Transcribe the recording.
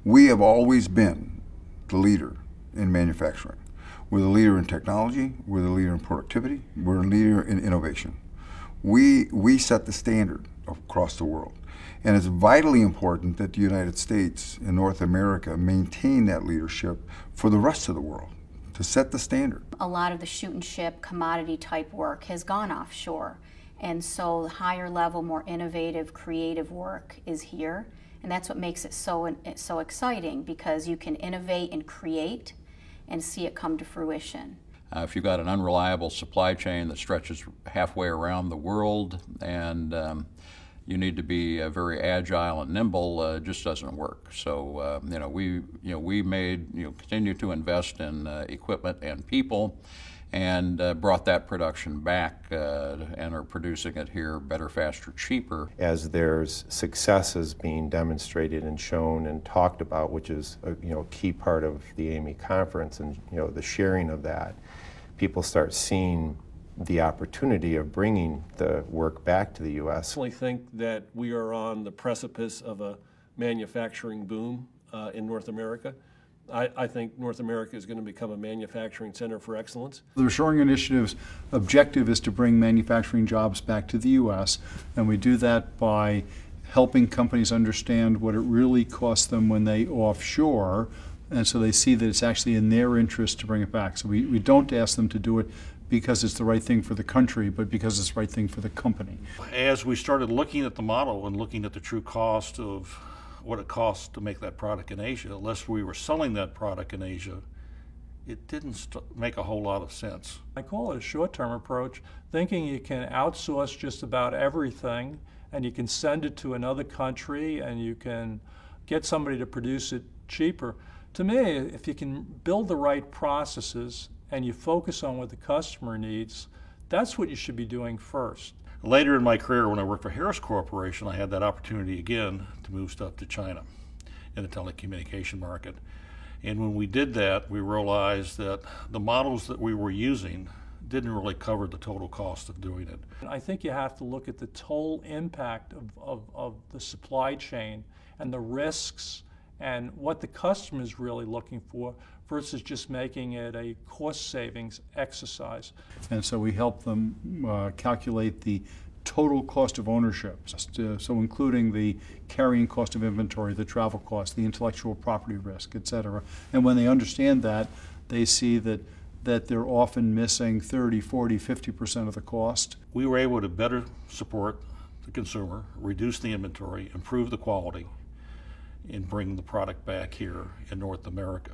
We have always been the leader in manufacturing. We're the leader in technology, we're the leader in productivity, we're the leader in innovation. We set the standard across the world. And it's vitally important that the United States and North America maintain that leadership for the rest of the world, to set the standard. A lot of the shoot and ship commodity type work has gone offshore. And so the higher level, more innovative, creative work is here. And that's what makes it so exciting, because you can innovate and create and see it come to fruition. If you've got an unreliable supply chain that stretches halfway around the world, and you need to be very agile and nimble, it just doesn't work. So we continue to invest in equipment and people, and brought that production back and are producing it here better, faster, cheaper. As there's successes being demonstrated and shown and talked about, which is a key part of the AME conference, and the sharing of that, people start seeing the opportunity of bringing the work back to the U.S. I think that we are on the precipice of a manufacturing boom in North America. I think North America is going to become a manufacturing center for excellence. The Reshoring Initiative's objective is to bring manufacturing jobs back to the U.S., and we do that by helping companies understand what it really costs them when they offshore, and so they see that it's actually in their interest to bring it back. So we don't ask them to do it because it's the right thing for the country, but because it's the right thing for the company. As we started looking at the model and looking at the true cost of what it costs to make that product in Asia, unless we were selling that product in Asia, it didn't make a whole lot of sense. I call it a short-term approach, thinking you can outsource just about everything, and you can send it to another country, and you can get somebody to produce it cheaper. To me, if you can build the right processes and you focus on what the customer needs, that's what you should be doing first. Later in my career, when I worked for Harris Corporation, I had that opportunity again to move stuff to China in the telecommunication market. And when we did that, we realized that the models that we were using didn't really cover the total cost of doing it. I think you have to look at the total impact of the supply chain and the risks and what the customer is really looking for versus just making it a cost savings exercise. And so we help them calculate the total cost of ownership, so including the carrying cost of inventory, the travel cost, the intellectual property risk, etc. And when they understand that, they see that they're often missing 30, 40, 50% of the cost. We were able to better support the consumer, reduce the inventory, improve the quality, and bring the product back here in North America.